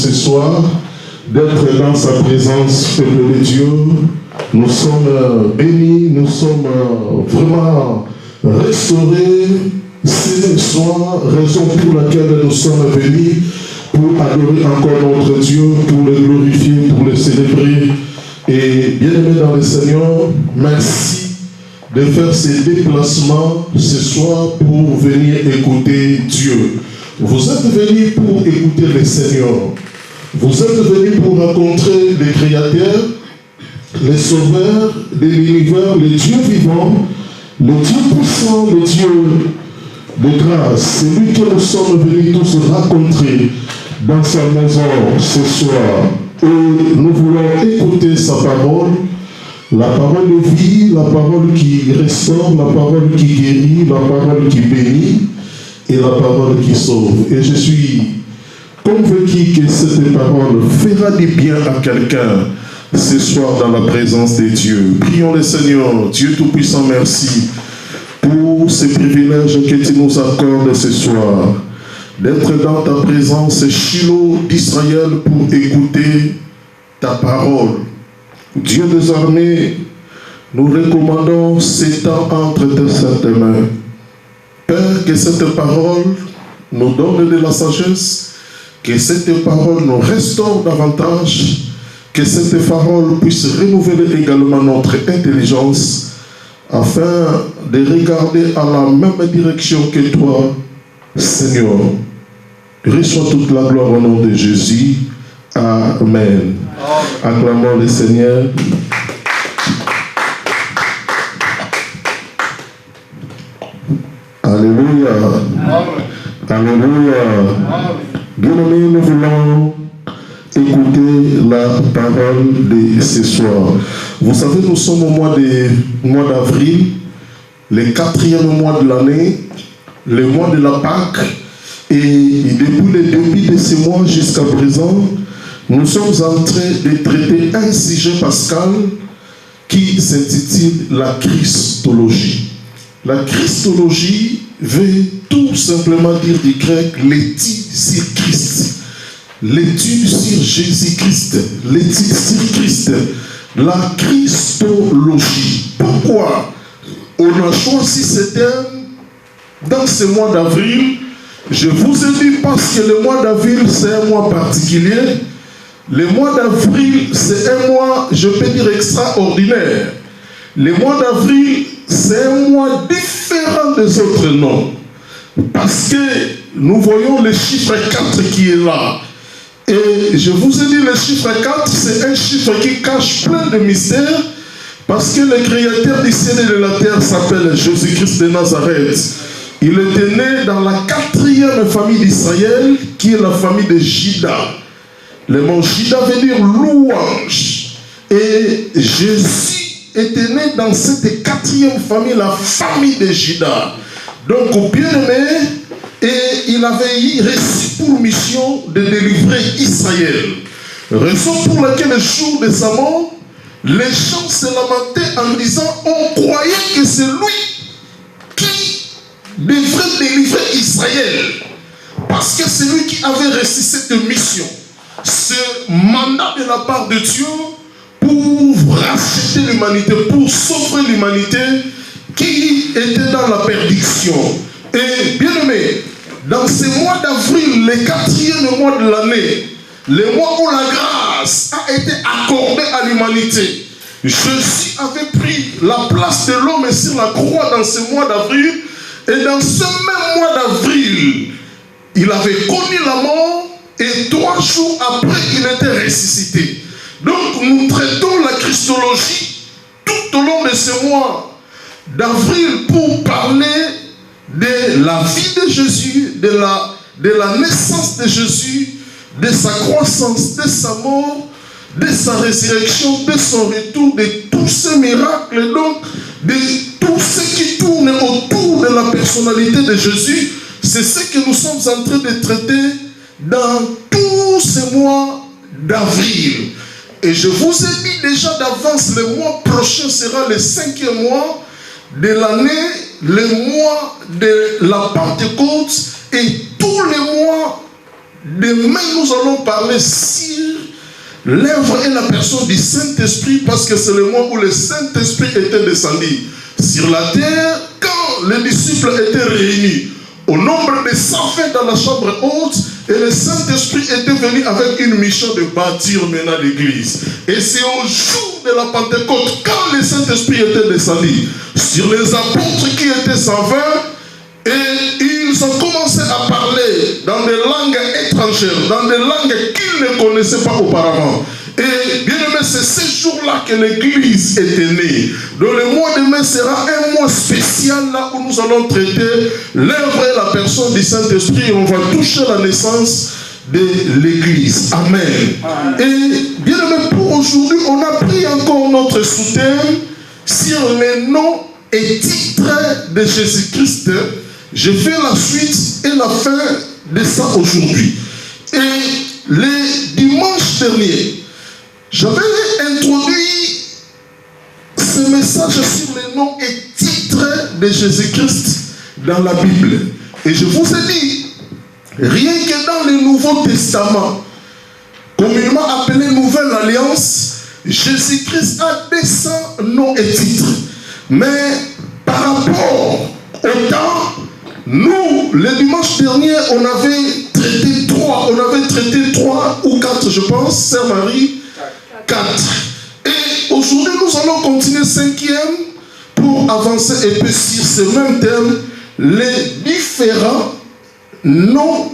ce soir, d'être dans sa présence, peuple de Dieu. Nous sommes bénis, nous sommes vraiment restaurés. Ce soir, raison pour laquelle nous sommes venus, pour adorer encore notre Dieu, pour le glorifier, pour le célébrer. Et bien-aimés dans le Seigneur, merci de faire ces déplacements ce soir pour venir écouter Dieu. Vous êtes venus pour écouter le Seigneur. Vous êtes venus pour rencontrer le Créateur, le Sauveur de l'univers, le Dieu vivant, le Dieu puissant, le Dieu de grâce. C'est lui que nous sommes venus tous rencontrer dans sa maison ce soir. Et nous voulons écouter sa parole, la parole de vie, la parole qui restaure, la parole qui guérit, la parole qui bénit et la parole qui sauve. Et je suis convaincu que cette parole fera du bien à quelqu'un ce soir dans la présence de Dieu. Prions le Seigneur, Dieu Tout-Puissant, merci pour ce privilège que tu nous accordes ce soir, d'être dans ta présence, Shiloh d'Israël, pour écouter ta parole. Dieu des armées, nous recommandons ces temps entre tes saintes mains. Père, que cette parole nous donne de la sagesse, que cette parole nous restaure davantage, que cette parole puisse renouveler également notre intelligence, afin de regarder à la même direction que toi, Seigneur. Reçois toute la gloire au nom de Jésus. Amen. Acclamons le Seigneur. Alléluia. Alléluia. Bien-aimés, nous voulons écouter la parole de ce soir. Vous savez, nous sommes au mois d'avril, le 4e mois de l'année, le mois de la Pâque. Et depuis le début de ce mois jusqu'à présent, nous sommes en train de traiter un sujet pascal qui s'intitule la Christologie. La Christologie veut tout simplement dire du grec l'étude sur Christ. L'étude sur Jésus-Christ, l'étude sur Christ, la Christologie. Pourquoi on a choisi ce terme dans ce mois d'avril? Je vous ai dit parce que le mois d'avril, c'est un mois particulier. Le mois d'avril, c'est un mois, je peux dire, extraordinaire. Le mois d'avril, c'est un mois différent des autres noms. Parce que nous voyons le chiffre 4 qui est là. Et je vous ai dit, le chiffre 4, c'est un chiffre qui cache plein de mystères. Parce que le créateur du ciel et de la terre s'appelle Jésus-Christ de Nazareth. Il était né dans la 4e famille d'Israël, qui est la famille de Juda. Le mot Juda veut dire louange. Et Jésus était né dans cette 4e famille, la famille de Juda. Donc, bien aimé, et il avait reçu pour mission de délivrer Israël. Raison pour laquelle le jour de sa mort, les gens se lamentaient en disant, on croyait que c'est lui qui devrait délivrer Israël, parce que c'est lui qui avait reçu cette mission, ce mandat de la part de Dieu pour racheter l'humanité, pour sauver l'humanité qui était dans la perdition. Et bien aimé, dans ce mois d'avril, le 4e mois de l'année, le mois où la grâce a été accordée à l'humanité, Jésus avait pris la place de l'homme sur la croix dans ce mois d'avril. Et dans ce même mois d'avril, il avait connu la mort et 3 jours après, il était ressuscité. Donc, nous traitons la Christologie tout au long de ce mois d'avril pour parler de la vie de Jésus, de la naissance de Jésus, de sa croissance, de sa mort, de sa résurrection, de son retour, de tous ces miracles, donc de tout ce qui tourne autour de la personnalité de Jésus. C'est ce que nous sommes en train de traiter dans tous ces mois d'avril. Et je vous ai dit déjà d'avance, le mois prochain sera le 5e mois de l'année, le mois de la Pentecôte, et tous les mois demain nous allons parler sur l'œuvre et la personne du Saint-Esprit, parce que c'est le mois où le Saint-Esprit était descendu sur la terre quand les disciples étaient réunis au nombre de 100 faits dans la chambre haute, et le Saint-Esprit était venu avec une mission de bâtir maintenant l'église. Et c'est au jour de la Pentecôte, quand le Saint-Esprit était descendu sur les apôtres qui étaient 120, et ils ont commencé à parler dans des langues étrangères, dans des langues qu'ils ne connaissaient pas auparavant. Et bien aimé, c'est ce jour-là que l'église était née. Donc le mois de mai sera un mois spécial là où nous allons traiter l'œuvre et la personne du Saint-Esprit. On va toucher la naissance de l'église. Amen. Et bien aimé, pour aujourd'hui, on a pris encore notre sous-thème sur les noms et titres de Jésus-Christ. Je fais la suite et la fin de ça aujourd'hui. Et le dimanche dernier, j'avais introduit ce message sur les noms et titres de Jésus-Christ dans la Bible. Et je vous ai dit, rien que dans le Nouveau Testament, communément appelé Nouvelle Alliance, Jésus-Christ a 200 noms et titres. Mais par rapport au temps, nous, le dimanche dernier, on avait traité 3. On avait traité 3 ou 4, je pense, Sœur Marie. 4. Et aujourd'hui, nous allons continuer 5e pour avancer et puis sur ce même thème, les différents noms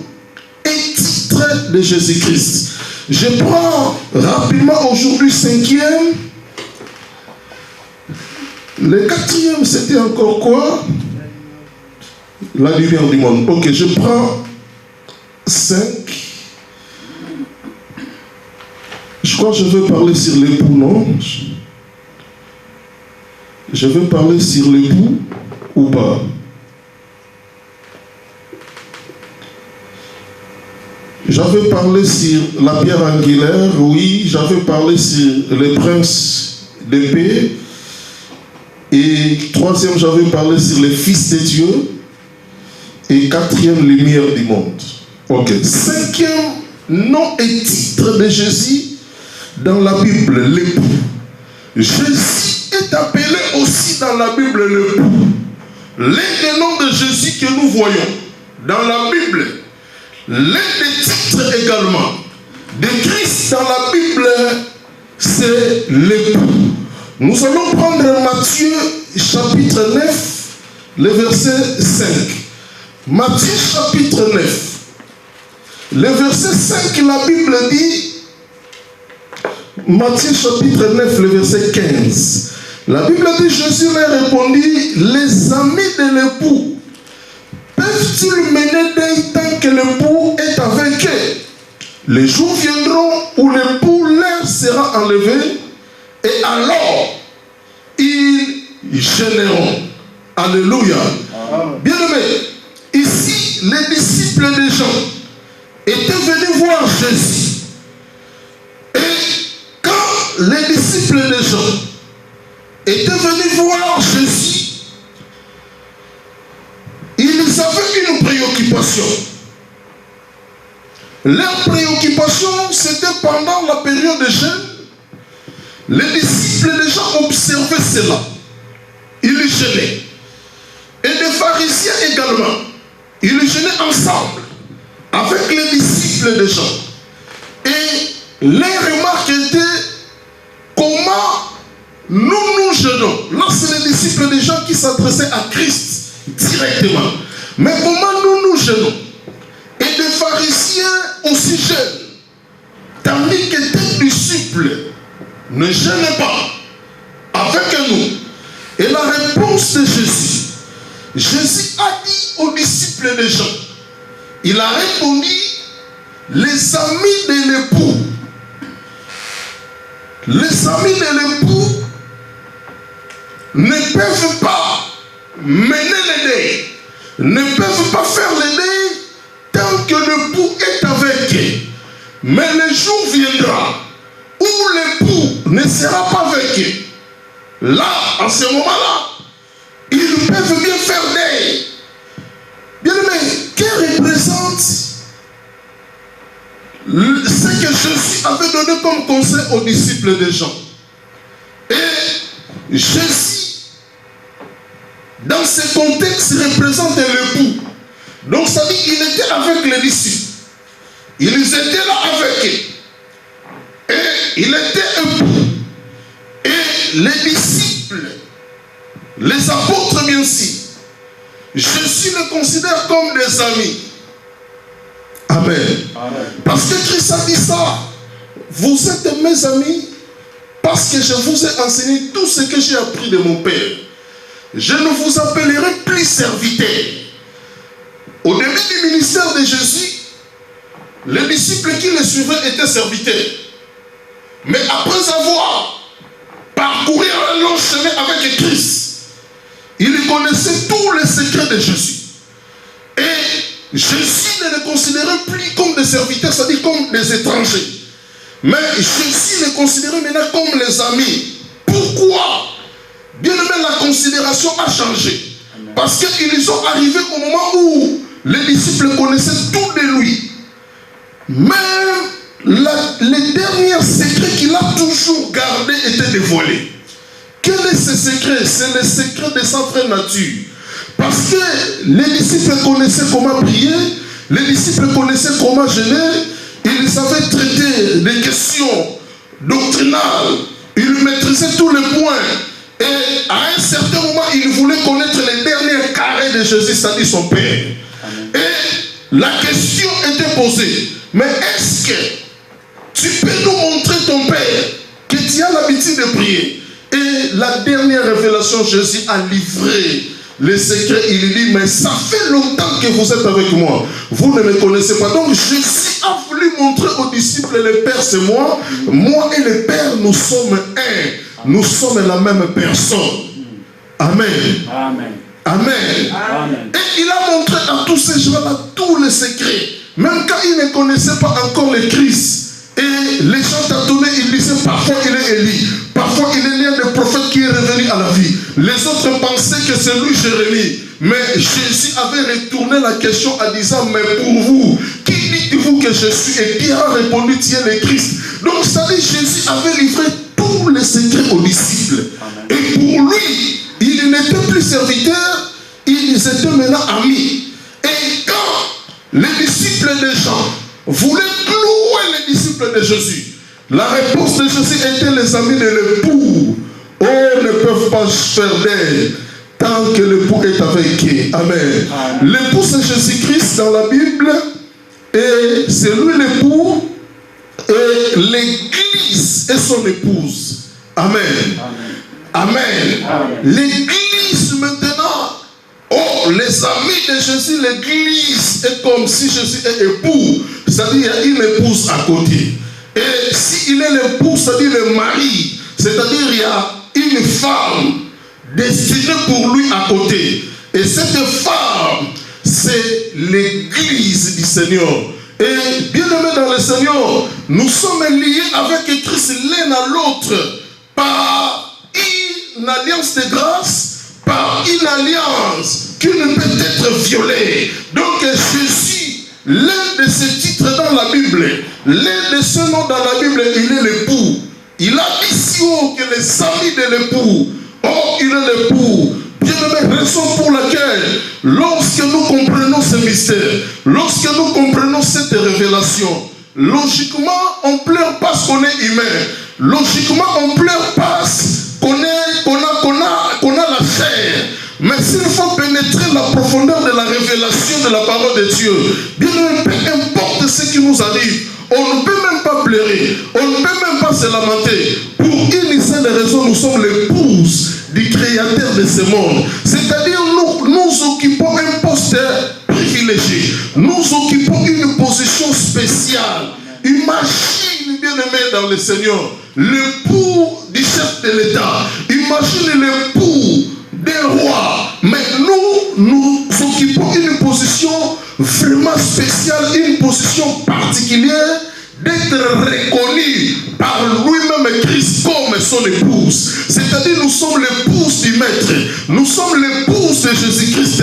et titres de Jésus-Christ. Je prends rapidement aujourd'hui 5e. Le 4e, c'était encore quoi? La lumière du monde. Ok, je prends 5. Je crois que je vais parler sur l'époux, non? Je vais parler sur l'époux ou pas? J'avais parlé sur la pierre angulaire, oui. J'avais parlé sur le prince de paix. Et 3e, j'avais parlé sur le Fils de Dieu. Et 4e, lumière du monde. Ok. 5e, nom et titre de Jésus dans la Bible, l'époux. Jésus est appelé aussi dans la Bible l'époux. L'un des noms de Jésus que nous voyons dans la Bible, l'un des titres également de Christ dans la Bible, c'est l'époux. Nous allons prendre Matthieu chapitre 9, le verset 5. Matthieu chapitre 9. Le verset 5, la Bible dit, Matthieu chapitre 9, le verset 15. La Bible dit, Jésus leur répondit, les amis de l'époux peuvent-ils mener d'un temps que l'époux est avec eux? Les jours viendront où l'époux leur sera enlevé, et alors ils gêneront. Alléluia. Bien aimé, ici, les disciples des gens étaient venus voir Jésus. Et quand les disciples des gens étaient venus voir Jésus, ils avaient une préoccupation. Leur préoccupation, c'était pendant la période de jeûne. Les disciples des gens observaient cela. Ils jeûnaient. Et les pharisiens également. Ils jeûnaient ensemble avec les disciples des gens. Et les remarques étaient comment nous jeûnons. Là, c'est les disciples des gens qui s'adressaient à Christ directement. Mais comment nous jeûnons? Et les pharisiens aussi jeûnent. Tandis que tes disciples ne jeûnent pas avec nous. Et la réponse de Jésus, Jésus a dit aux disciples des gens, il a répondu, les amis de l'époux, les amis de l'époux ne peuvent pas mener les dés, ne peuvent pas faire les dés tant que l'époux est avec eux. Mais le jour viendra où l'époux ne sera pas avec eux. Là, en ce moment-là, ils peuvent bien faire des. Bien aimé, que représente ce que Jésus avait donné comme conseil aux disciples de Jean. Et Jésus, dans ce contexte, représente l'époux. Donc ça dit qu'il était avec les disciples. Ils étaient là avec eux. Et il était époux. Et les disciples, les apôtres bien sûr, Jésus les considère comme des amis. Amen. Amen. Parce que Christ a dit ça. Vous êtes mes amis parce que je vous ai enseigné tout ce que j'ai appris de mon Père. Je ne vous appellerai plus serviteurs. Au début du ministère de Jésus, les disciples qui le suivaient étaient serviteurs. Mais après avoir parcouru un long chemin avec Christ, ils connaissaient tous les secrets de Jésus. Et Jésus ne les considérait plus comme des serviteurs, c'est-à-dire comme des étrangers. Mais Jésus les considérait maintenant comme les amis. Pourquoi? Bien aimé, la considération a changé. Parce qu'ils sont arrivés au moment où les disciples connaissaient tout de lui. Même les derniers secrets qu'il a toujours gardés étaient dévoilés. Quel est ce secret? C'est le secret de sa vraie nature. Parce que les disciples connaissaient comment prier, les disciples connaissaient comment jeûner, ils savaient traiter des questions doctrinales, ils maîtrisaient tous les points. Et à un certain moment, ils voulaient connaître les derniers carrés de Jésus, c'est-à-dire son Père. Amen. Et la question était posée, mais est-ce que tu peux nous montrer ton Père, que tu as l'habitude de prier? Et la dernière révélation, Jésus a livré les secrets. Il dit, mais ça fait longtemps que vous êtes avec moi. Vous ne me connaissez pas. Donc Jésus a voulu montrer aux disciples, le Père c'est moi. Moi et le Père, nous sommes un. Nous sommes la même personne. Amen. Amen. Amen. Amen. Et il a montré à tous ces gens-là tous les secrets. Même quand ils ne connaissaient pas encore le Christ. Et les gens tâtonnaient, ils disaient parfois il est Élie, parfois il est l'un des prophètes qui est revenu à la vie. Les autres pensaient que c'est lui Jérémie. Mais Jésus avait retourné la question en disant, mais pour vous, qui dites-vous que je suis? Et qui a répondu, tu es le Christ. Donc ça dit, Jésus avait livré tous les secrets aux disciples. Amen. Et pour lui, il n'était plus serviteur, ils étaient maintenant amis. Et quand les disciples des gens voulaient clouer les disciples de Jésus, la réponse de Jésus était les amis de l'époux. Oh, ne peuvent pas faire d'aide tant que l'époux est avec eux. Amen. L'époux c'est Jésus-Christ dans la Bible. Et c'est lui l'époux. Et l'église est son épouse. Amen. Amen. Amen. Amen. L'église maintenant. Oh, les amis de Jésus, l'église est comme si Jésus est époux. C'est-à-dire il y a une épouse à côté. Et s'il est l'époux, c'est-à-dire le mari. C'est-à-dire il y a une femme destinée pour lui à côté. Et cette femme, c'est l'église du Seigneur. Et bien aimé dans le Seigneur, nous sommes liés avec Christ l'un à l'autre par une alliance de grâce, par une alliance qui ne peut être violée. Donc Jésus, l'un de ses titres dans la Bible, l'un de ses noms dans la Bible, il est l'époux. Il a dit si haut que les amis de l'époux, oh il est l'époux. Bien aimé, raison pour laquelle, lorsque nous comprenons ce mystère, lorsque nous comprenons cette révélation, logiquement, on ne pleure pas parce qu'on est humain. Logiquement, on pleure parce qu'on a la chair. Mais s'il faut pénétrer la profondeur de la révélation de la parole de Dieu, bien aimé, peu importe ce qui nous arrive, on ne peut même pas pleurer, on ne peut même pas se lamenter. Pour une seule raison, nous sommes l'épouse du Créateur de ce monde. C'est-à-dire, nous occupons un poste privilégié. Nous occupons une position spéciale. Imagine, bien-aimé dans le Seigneur, l'époux du chef de l'État. Imagine l'époux des rois. Mais nous occupons une position vraiment spéciale, une position particulière d'être reconnu par lui-même Christ comme son épouse. C'est-à-dire nous sommes l'épouse du Maître. Nous sommes l'épouse de Jésus-Christ.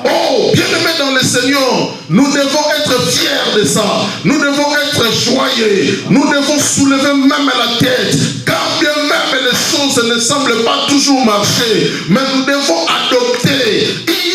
Oh, bien-aimés dans le Seigneur, nous devons être fiers de ça. Nous devons être joyeux. Nous devons soulever même la tête. Car bien même les choses ne semblent pas toujours marcher. Mais nous devons adopter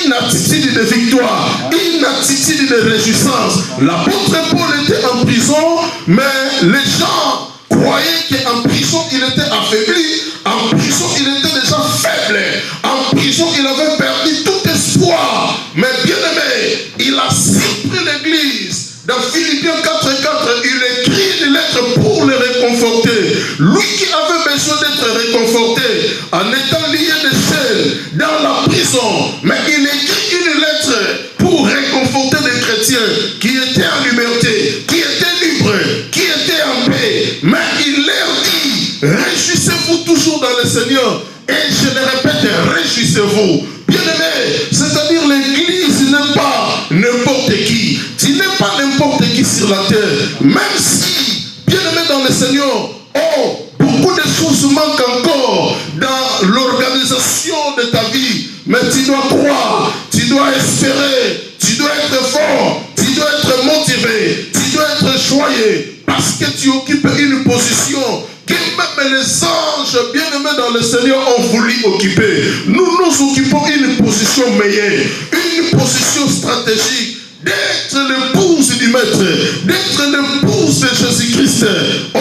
une attitude de victoire, une attitude de réjouissance. L'apôtre Paul était en prison, mais les gens croyaient qu'en prison il était affaibli, en prison il était déjà faible, en prison il avait perdu tout espoir. Mais bien aimé, il a surpris l'église. Dans Philippiens 4:4, il écrit une lettre pour les réconforter. Lui qui avait besoin d'être réconforté en étant lié de chaînes dans la prison, mais il écrit une lettre pour réconforter les chrétiens qui étaient en liberté, qui étaient libres, qui étaient en paix. Mais il leur dit, réjouissez-vous toujours dans le Seigneur. Et je le répète, réjouissez-vous. Bien-aimé, c'est-à-dire l'église n'est pas n'importe qui. Tu n'es pas n'importe qui sur la terre. Même si, bien-aimé dans le Seigneur, oh, beaucoup de choses manquent encore dans l'organisation de ta vie. Mais tu dois croire, tu dois espérer, tu dois être fort, tu dois être motivé, tu dois être joyeux. Parce que tu occupes une position que même les anges bien-aimés dans le Seigneur ont voulu occuper. Nous nous occupons une position meilleure, une position stratégique, d'être l'épouse du Maître, d'être l'épouse de Jésus-Christ. Oh,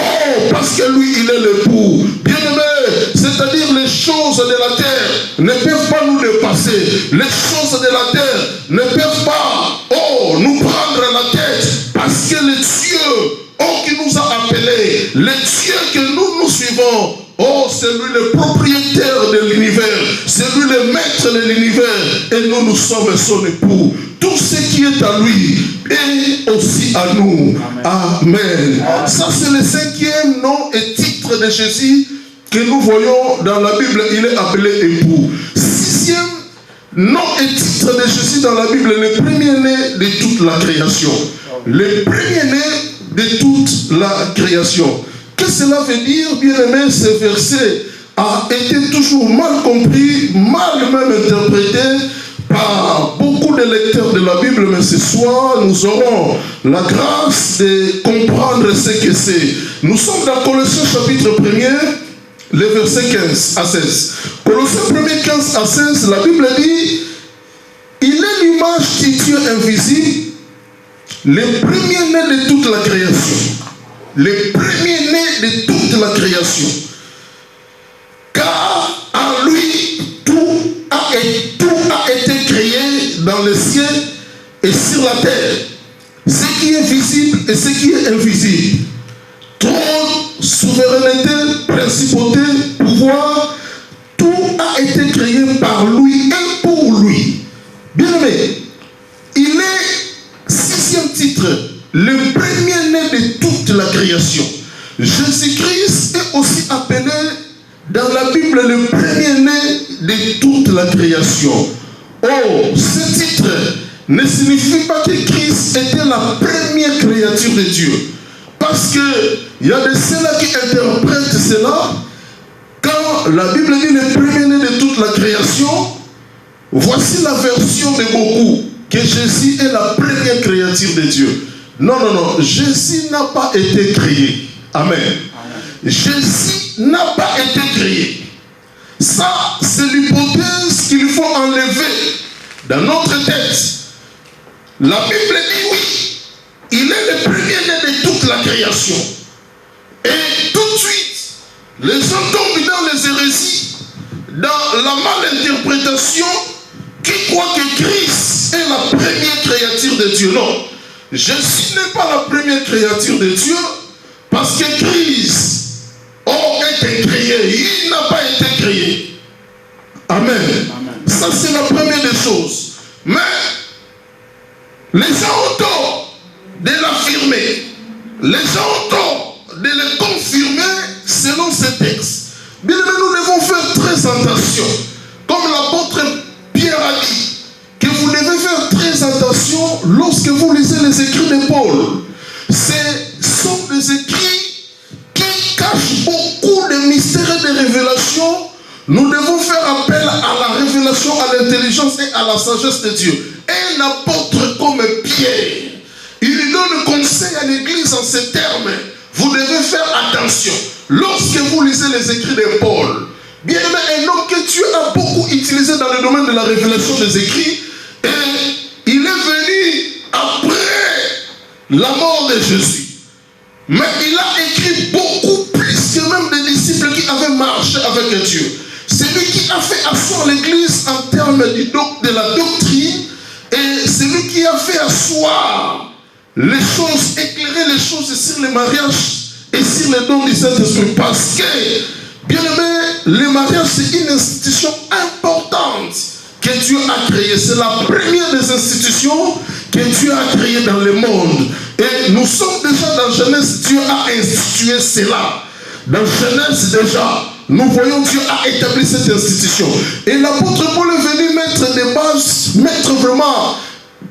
parce que lui, il est l'époux. Bien-aimé, c'est-à-dire les choses de la terre ne peuvent pas nous dépasser. Les choses de la terre ne peuvent pas, oh, nous prendre la tête. Parce que le Dieu, oh, qui nous a appelés, le Dieu que nous suivons, oh, c'est lui le propriétaire de l'univers, c'est lui le maître de l'univers, et nous sommes son époux. Tout ce qui est à lui est aussi à nous. Amen. Ça, c'est le 5e nom et titre de Jésus que nous voyons dans la Bible. Il est appelé époux. 6e nom et titre de Jésus dans la Bible, le premier-né de toute la création. Le premier-né de toute la création. Qu'est-ce que cela veut dire, bien-aimé? Ce verset a été toujours mal compris, mal même interprété par beaucoup de lecteurs de la Bible, mais ce soir, nous aurons la grâce de comprendre ce que c'est. Nous sommes dans Colossiens chapitre 1er, les versets 15 à 16. Colossiens 1er, 15 à 16, la Bible dit, il est l'image du Dieu invisible, le premier-né de toute la création. Le premier-né de toute la création. Car en lui, tout a été créé dans le ciel et sur la terre. Ce qui est visible et ce qui est invisible. Trône, souveraineté, principauté, pouvoir, tout a été créé par lui et pour lui. Bien-aimé, il est 6e titre, le premier-né de toute la création. Jésus-Christ est aussi appelé dans la Bible le premier-né de toute la création. Oh, ce titre ne signifie pas que Christ était la première créature de Dieu. Parce qu'il y a de ceux-là qui interprètent cela. Quand la Bible dit le premier-né de toute la création, voici la version de beaucoup, que Jésus est la première créature de Dieu. Non, non, non, Jésus n'a pas été créé. Amen. Jésus n'a pas été créé. Ça, c'est l'hypothèse qu'il faut enlever dans notre tête. La Bible dit oui, il est le premier-né de toute la création. Et tout de suite, les gens tombent dans les hérésies, dans la malinterprétation, qui croient que Christ est la première créature de Dieu. Non, Jésus n'est pas la première créature de Dieu, parce que Christ a été créé, il n'a pas été créé. Amen. Amen. Ça, c'est la première des choses. Mais les gens ont tort de l'affirmer. Les gens ont tort de le confirmer selon ces textes. Bien aimé, nous devons faire très attention. Comme l'apôtre Pierre a dit, que vous devez faire très attention lorsque vous lisez les écrits de Paul. Ce sont des écrits qui cachent beaucoup de mystères et des révélations, nous devons faire appel à la révélation, à l'intelligence et à la sagesse de Dieu. Un apôtre comme Pierre, il donne conseil à l'église en ces termes. Vous devez faire attention. Lorsque vous lisez les écrits de Paul, bien aimé, un homme que Dieu a beaucoup utilisé dans le domaine de la révélation des écrits, et il est venu après la mort de Jésus. Mais il a écrit beaucoup plus que même des disciples qui avaient marché avec Dieu. C'est lui qui a fait asseoir l'église en termes de la doctrine, et c'est lui qui a fait asseoir les choses, éclairer les choses sur le mariage et sur les dons du Saint-Esprit. Parce que, bien aimé, le mariage c'est une institution importante que Dieu a créée. C'est la première des institutions que Dieu a créées dans le monde. Et nous sommes déjà dans Genèse, Dieu a institué cela. Dans Genèse déjà, nous voyons Dieu a établi cette institution. Et l'apôtre Paul est venu mettre des bases, mettre vraiment,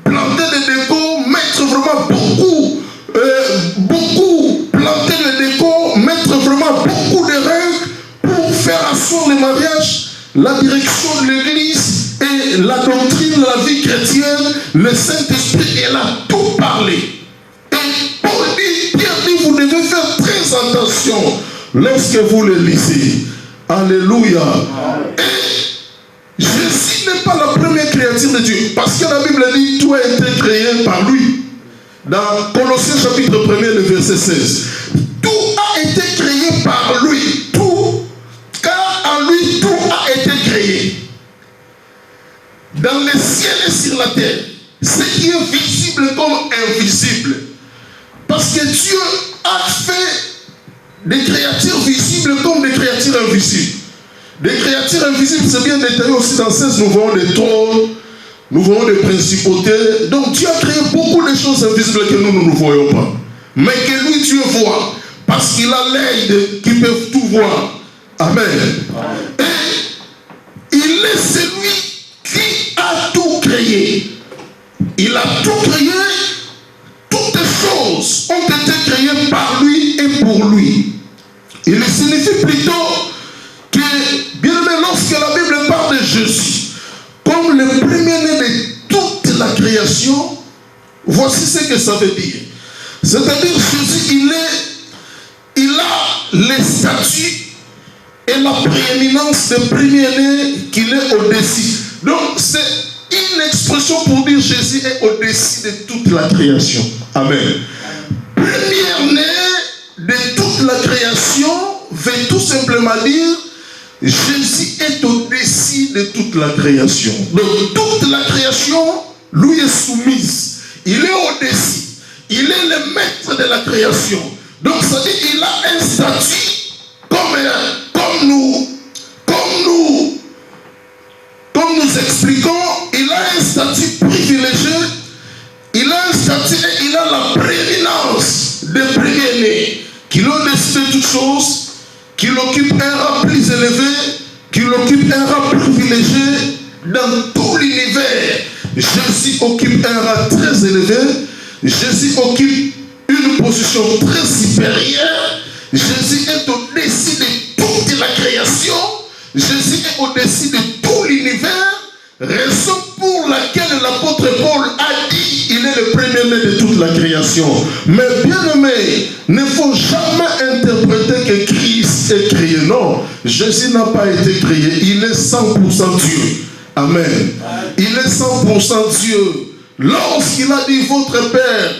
planter des décors, mettre vraiment beaucoup, planter les décors, mettre vraiment beaucoup de règles pour faire asseoir le mariage, la direction de l'église et la doctrine de la vie chrétienne. Le Saint-Esprit, il a tout parlé. Et Paul dit, Pierre dit, vous devez faire très attention lorsque vous le lisez. Alléluia. Et Jésus n'est pas la première créature de Dieu. Parce que la Bible dit, tout a été créé par lui. Dans Colossiens chapitre 1, le verset 16. Tout a été créé par lui. Tout. Car en lui, tout a été créé. Dans les ciels et sur la terre. Ce qui est visible comme invisible. Parce que Dieu a fait des créatures visibles comme des créatures invisibles. Des créatures invisibles, c'est bien détaillé aussi dans 16. Nous voyons des trônes, nous voyons des principautés. Donc Dieu a créé beaucoup de choses invisibles que nous ne voyons pas. Mais que lui, Dieu voit. Parce qu'il a l'œil qui peut tout voir. Amen. Et il est celui qui a tout créé. Il a tout créé. Toutes les choses ont été créées par lui et pour lui. Il signifie plutôt que, bien aimé, lorsque la Bible parle de Jésus, comme le premier-né de toute la création, voici ce que ça veut dire. C'est-à-dire, Jésus, il a les statuts et la prééminence de premier-né qu'il est au-dessus. Donc, c'est une expression pour dire Jésus est au-dessus de toute la création. Amen. Premier-né de toute la création veut tout simplement dire Jésus est au-dessus de toute la création. Donc toute la création lui est soumise. Il est au-dessus. Il est le maître de la création. Donc ça dit qu'il a un statut comme nous expliquons, il a un statut privilégié. Il a un statut et il a la prééminence de premier-né, qu'il au-dessus de toutes choses, qu'il occupe un rang plus élevé, qu'il occupe un rang privilégié dans tout l'univers. Jésus occupe un rang très élevé, Jésus occupe une position très supérieure, Jésus est au-dessus de toute la création, Jésus est au-dessus de tout l'univers. Raison pour laquelle l'apôtre Paul a dit il est le premier-né de toute la création. Mais bien aimé, ne faut jamais interpréter que Christ est créé. Non, Jésus n'a pas été créé. Il est 100% Dieu. Amen. Il est 100% Dieu. Lorsqu'il a dit votre père,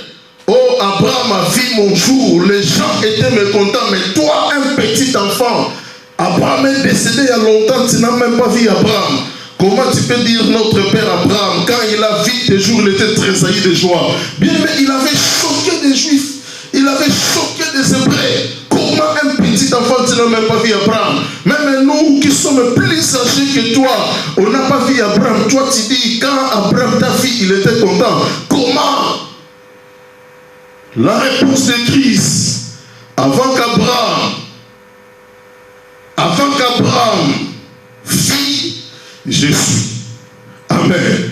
oh Abraham a vu mon jour, les gens étaient mécontents, mais toi un petit enfant, Abraham est décédé il y a longtemps, tu n'as même pas vu Abraham. Comment tu peux dire notre père Abraham, quand il a vu tes jours, il était tressailli de joie. Bien, mais il avait choqué des Juifs, il avait choqué des Hébreux. Comment un petit enfant, tu n'as même pas vu Abraham? Même nous qui sommes plus âgés que toi, on n'a pas vu Abraham. Toi, tu dis, quand Abraham t'a vu, il était content. Comment? La réponse de Christ, avant qu'Abraham vit, je suis. Amen.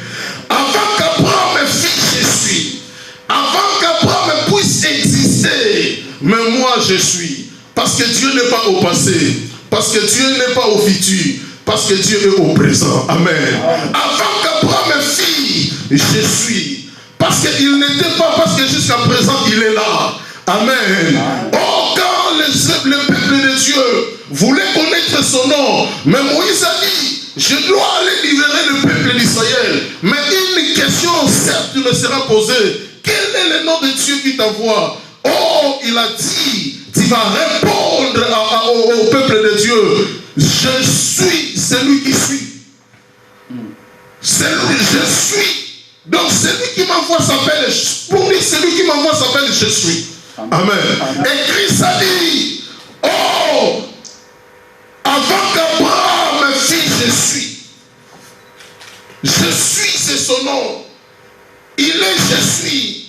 Avant qu'Abraham fît, je suis. Avant qu'Abraham puisse exister, mais moi je suis. Parce que Dieu n'est pas au passé. Parce que Dieu n'est pas au futur. Parce que Dieu est au présent. Amen. Avant qu'Abraham fît, je suis. Parce qu'il n'était pas, parce que jusqu'à présent, il est là. Amen. Oh, quand le peuple de Dieu voulait connaître son nom, mais Moïse a dit, je dois aller libérer le peuple d'Israël. Mais une question, certes, ne sera posée. Quel est le nom de Dieu qui t'envoie? Oh, il a dit, tu vas répondre au peuple de Dieu. Je suis celui qui suis. Je suis. Donc celui qui m'envoie s'appelle, pour lui, celui qui m'envoie s'appelle je suis. Amen. Et Christ a dit, oh, avant qu'Abraham fît, je suis. Je suis, c'est son nom. Il est, je suis.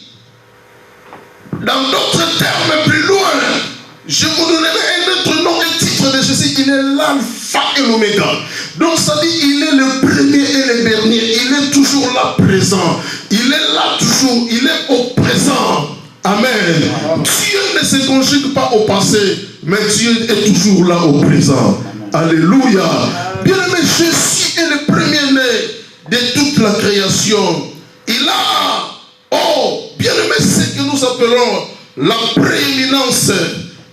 Dans d'autres termes plus loin, je vous donnerai un autre nom et titre de Jésus. Il est l'alpha et l'oméga. Donc ça dit, il est le premier et le dernier. Il est toujours là présent. Il est là toujours. Il est au présent. Amen. Dieu ne se conjugue pas au passé, mais Dieu est toujours là au présent. Alléluia. Bien-aimé, Jésus est le premier-né de toute la création. Il a, oh, bien-aimé, ce que nous appelons la prééminence.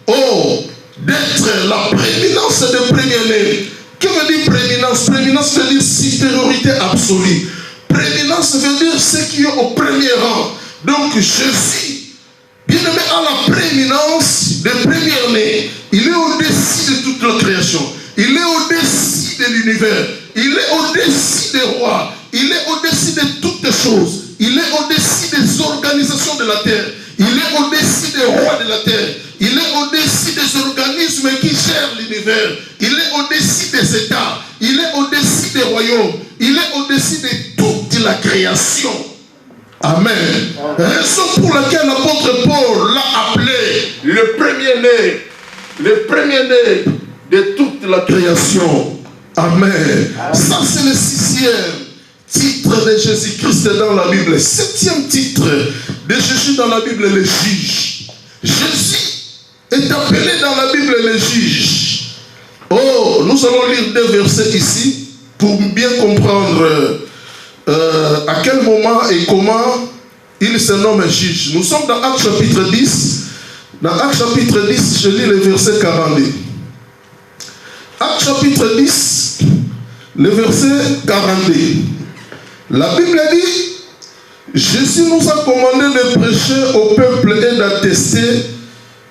Oh, d'être la prééminence de premier-né. Que veut dire prééminence? Prééminence veut dire supériorité absolue. Prééminence veut dire ce qui est au premier rang. Donc Jésus, bien-aimé, a la prééminence de premier-né. Il est au-dessus de toute la création. Il est au-dessus de l'univers. Il est au-dessus des rois. Il est au-dessus de toutes choses. Il est au-dessus des organisations de la terre. Il est au-dessus des rois de la terre. Il est au-dessus des organismes qui gèrent l'univers. Il est au-dessus des États. Il est au-dessus des royaumes. Il est au-dessus de toute la création. Amen. Raison pour laquelle l'apôtre Paul l'a appelé le premier-né. Le premier-né de toute la création. Amen. Ça, c'est le 6e titre de Jésus-Christ dans la Bible. 7e titre de Jésus dans la Bible, le juge. Jésus est appelé dans la Bible le juge. Oh, nous allons lire 2 versets ici pour bien comprendre à quel moment et comment il se nomme juge. Nous sommes dans Actes chapitre 10. Dans Actes chapitre 10, je lis le verset 42. Actes chapitre 10, le verset 42. La Bible dit, Jésus nous a commandé de prêcher au peuple et d'attester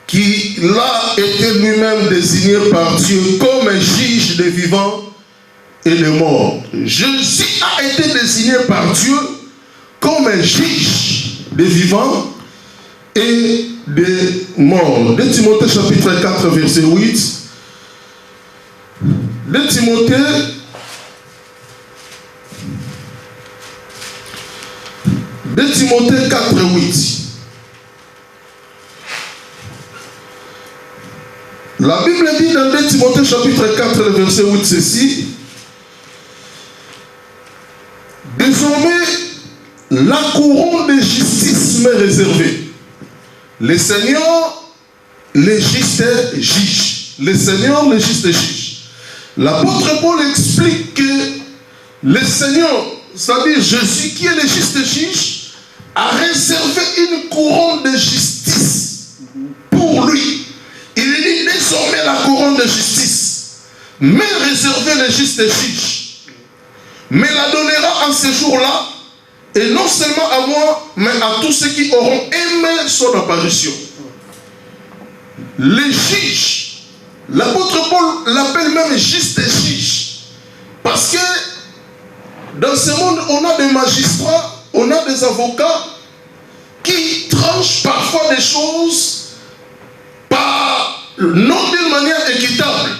qu'il a été lui-même désigné par Dieu comme un juge des vivants et des morts. Jésus a été désigné par Dieu comme un juge des vivants et des morts. 2 Timothée chapitre 4 verset 8. 2 Timothée Timothée 4, 8. La Bible dit dans 2 Timothée chapitre 4, le verset 8, ceci. Désormais, la couronne de justice m'est réservée. Le Seigneur, le juste juge. Le Seigneur, le juste juge. L'apôtre Paul explique que le Seigneur, c'est-à-dire Jésus qui est le juste juge, a réservé une couronne de justice pour lui. Il dit désormais la couronne de justice, mais réservée le juste juge, mais la donnera en ce jour-là, et non seulement à moi, mais à tous ceux qui auront aimé son apparition. Les juges, l'apôtre Paul l'appelle même juste juge, parce que dans ce monde, on a des magistrats, on a des avocats qui tranchent parfois des choses non d'une manière équitable.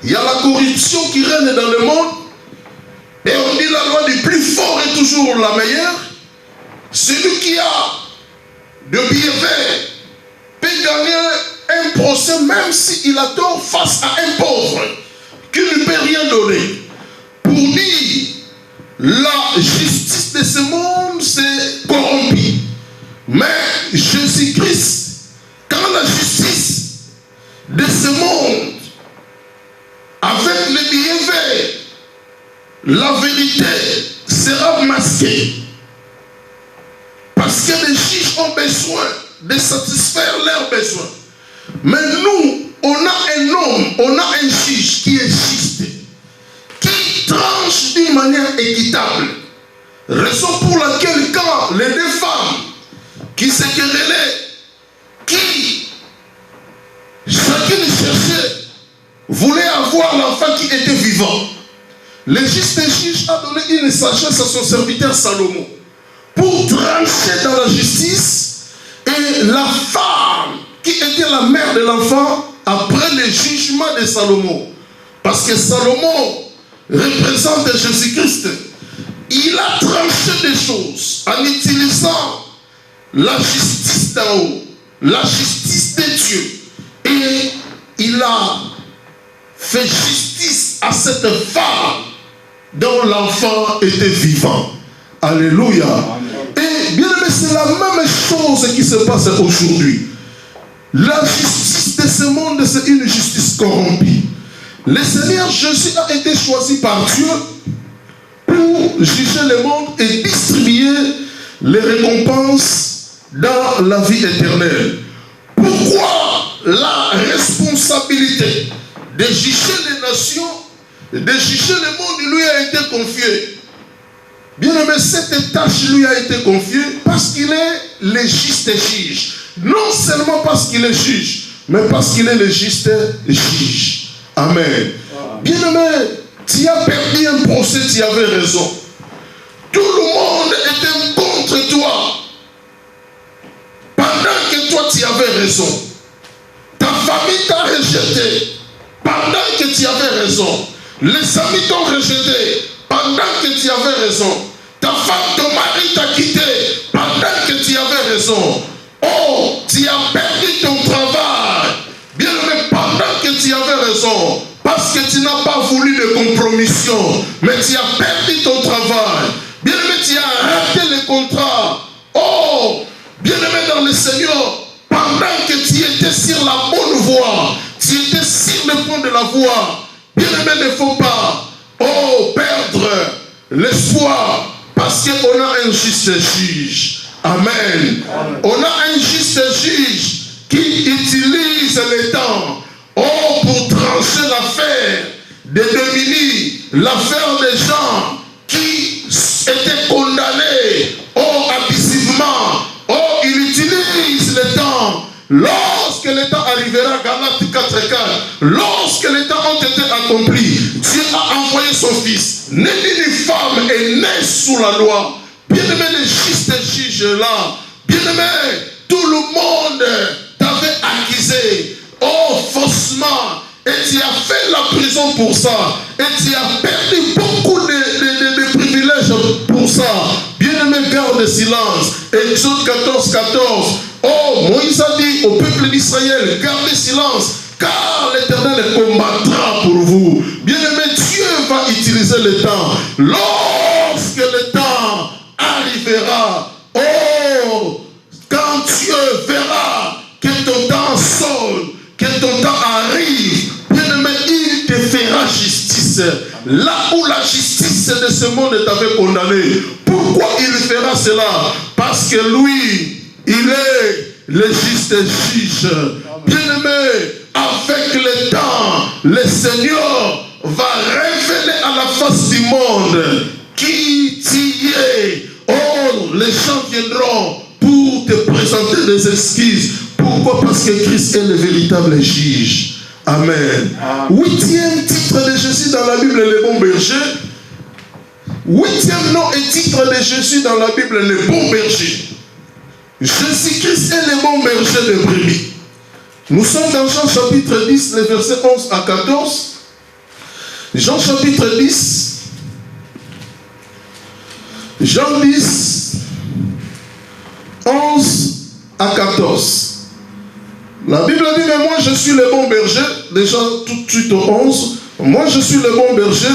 Il y a la corruption qui règne dans le monde et on dit la loi du plus fort est toujours la meilleure. Celui qui a de billets verts peut gagner un procès même s'il a tort face à un pauvre qui ne peut rien donner. Pour dire la justice de ce monde s'est corrompue. Mais Jésus-Christ, quand la justice de ce monde la vérité sera masquée. Parce que les juges ont besoin de satisfaire leurs besoins. Mais nous, on a un homme, on a un juge qui est juste, qui tranche d'une manière équitable. Raison pour laquelle quand les deux femmes qui se querellaient, qui chacune cherchait, voulait avoir l'enfant qui était vivant, le juste juge a donné une sagesse à son serviteur Salomon pour trancher dans la justice, et la femme qui était la mère de l'enfant après le jugement de Salomon, parce que Salomon représente Jésus-Christ, il a tranché des choses en utilisant la justice d'en haut, la justice de Dieu, et il a fait justice à cette femme dont l'enfant était vivant. Alléluia. Et bien aimé, c'est la même chose qui se passe aujourd'hui. La justice de ce monde, c'est une justice corrompue. Le Seigneur Jésus a été choisi par Dieu pour juger le monde et distribuer les récompenses dans la vie éternelle. Pourquoi la responsabilité de juger les nations, de juger le monde lui a été confiée? Bien aimé, cette tâche lui a été confiée parce qu'il est le juste juge. Non seulement parce qu'il est juge, mais parce qu'il est le juste juge. Amen. Bien aimé, tu as perdu un procès, tu avais raison. Tout le monde était contre toi. Pendant que toi tu avais raison. Ta famille t'a rejeté. Pendant que tu avais raison. Les amis t'ont rejeté. Pendant que tu avais raison. Ta femme, ton mari t'a quitté. Pendant que tu avais raison. Oh, tu as perdu ton travail. Bien aimé, pendant que tu avais raison. Parce que tu n'as pas voulu de compromission. Mais tu as perdu ton travail. Bien aimé, tu as raté le contrat. Oh, bien aimé dans le Seigneur, pendant que tu étais sur la bonne voie, tu étais sur le point de la voie, bien aimé, il ne faut pas perdre l'espoir, parce qu'on a un juste juge. Amen. On a un juste juge qui utilise le temps pour trancher l'affaire de Dominique, l'affaire des gens qui étaient condamnés abusivement. Il utilise le temps. Lorsque le temps arrivera, Galates 4:4, lorsque les temps ont été accomplis, Dieu a envoyé son fils. Ni une femme est née sous la loi. Bien aimé, le juste juge là. Bien aimé, tout le monde t'avait accusé. Faussement. Et tu as fait la prison pour ça. Et tu as perdu beaucoup de privilèges pour ça. Bien-aimé, garde le silence. Exode 14:14. Moïse a dit au peuple d'Israël, gardez silence, car l'Éternel combattra pour vous. Bien-aimé, Dieu va utiliser le temps. Lorsque le temps arrivera, quand Dieu verra que ton temps sonne, que ton temps arrive, bien-aimé, il te fera justice. Là où la justice de ce monde t'avait condamné. Pourquoi il fera cela? Parce que lui, il est le juste juge. Bien-aimé, avec le temps, le Seigneur va révéler à la face du monde qui tu es. Les gens viendront pour te présenter des excuses. Pourquoi? Parce que Christ est le véritable juge. Amen. 8e titre de Jésus dans la Bible, le bon berger. 8e nom et titre de Jésus dans la Bible, le bon berger. Jésus-Christ est le bon berger de brebis. Nous sommes dans Jean chapitre 10, les versets 11 à 14. Jean chapitre 10. Jean 10, 11 à 14. La Bible dit, mais moi je suis le bon berger. Déjà tout de suite au 11. Moi je suis le bon berger.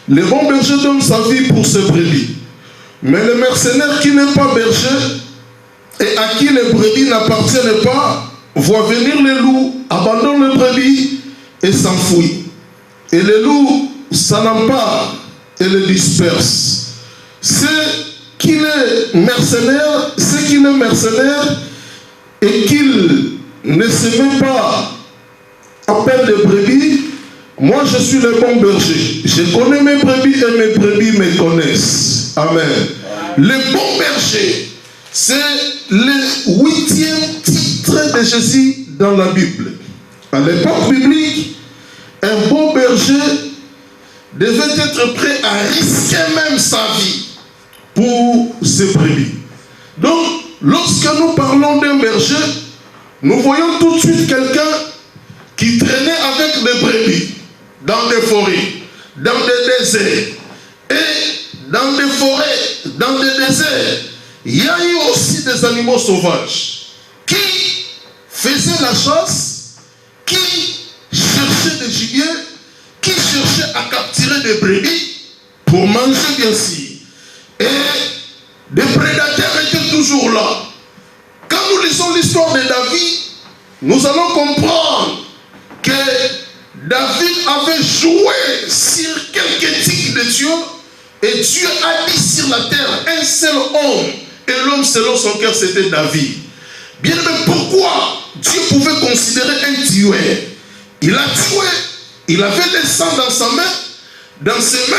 Le bon berger donne sa vie pour ses brebis. Mais le mercenaire qui n'est pas berger et à qui les brebis n'appartiennent pas, voit venir les loups, abandonne les brebis et s'enfuit. Et les loups s'en emparent et le disperse. Ceux qui est mercenaire, et qu'il ne se met pas à peine de brebis, moi je suis le bon berger. Je connais mes brebis et mes brebis me connaissent. Amen. Le bon berger, c'est le 8e titre de Jésus dans la Bible. À l'époque biblique, un bon berger devait être prêt à risquer même sa vie pour ses brebis. Donc, lorsque nous parlons d'un berger, nous voyons tout de suite quelqu'un qui traînait avec des brebis dans des forêts, dans des déserts. Et dans des forêts, dans des déserts, il y a eu aussi des animaux sauvages qui faisaient la chasse, qui cherchaient des gibiers, qui cherchaient à capturer des brebis pour manger bien sûr. Et des prédateurs étaient toujours là. Quand nous lisons l'histoire de David, nous allons comprendre que David avait joué sur quelques tics de Dieu et Dieu a mis sur la terre un seul homme et l'homme selon son cœur c'était David. Bien aimé, pourquoi Dieu pouvait considérer un tueur? Il a tué, il avait le sang dans sa main, dans ses mains.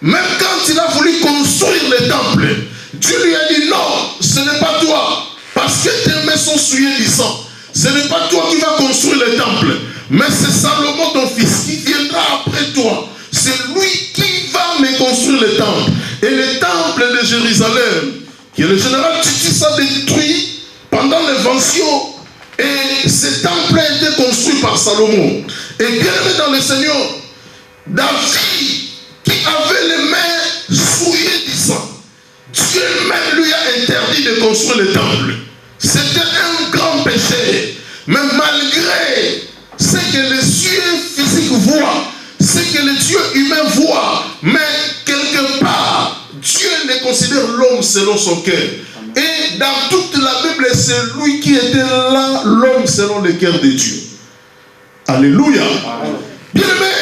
Même quand il a voulu construire le temple, Dieu lui a dit non, ce n'est pas toi, parce que tes mains sont souillées du sang. Ce n'est pas toi qui vas construire le temple, mais c'est Salomon ton fils qui viendra après toi. C'est lui qui va me construire le temple. Et le temple de Jérusalem, que le général Titus a détruit pendant l'invention, et ce temple a été construit par Salomon. Et bien aimé dans le Seigneur, David, qui avait les mains souillées du sang, Dieu même lui a interdit de construire le temple. C'était un grand péché. Mais malgré ce que les yeux physiques voient, ce que les yeux humains voient, mais quelque part, Dieu ne considère l'homme selon son cœur. Et dans toute la Bible, c'est lui qui était là, l'homme selon le cœur de Dieu. Alléluia. Bien aimé,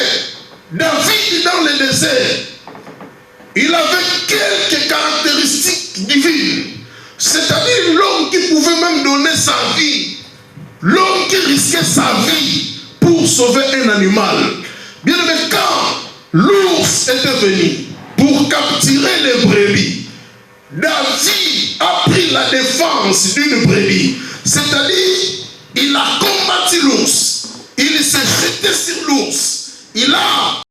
David dans le désert, il avait quelques caractéristiques divines. C'est-à-dire l'homme qui pouvait même donner sa vie. L'homme qui risquait sa vie pour sauver un animal. Bien aimé, quand l'ours était venu pour capturer les brebis, David a pris la défense d'une brebis. C'est-à-dire, il a combattu l'ours. Il s'est jeté sur l'ours. Il a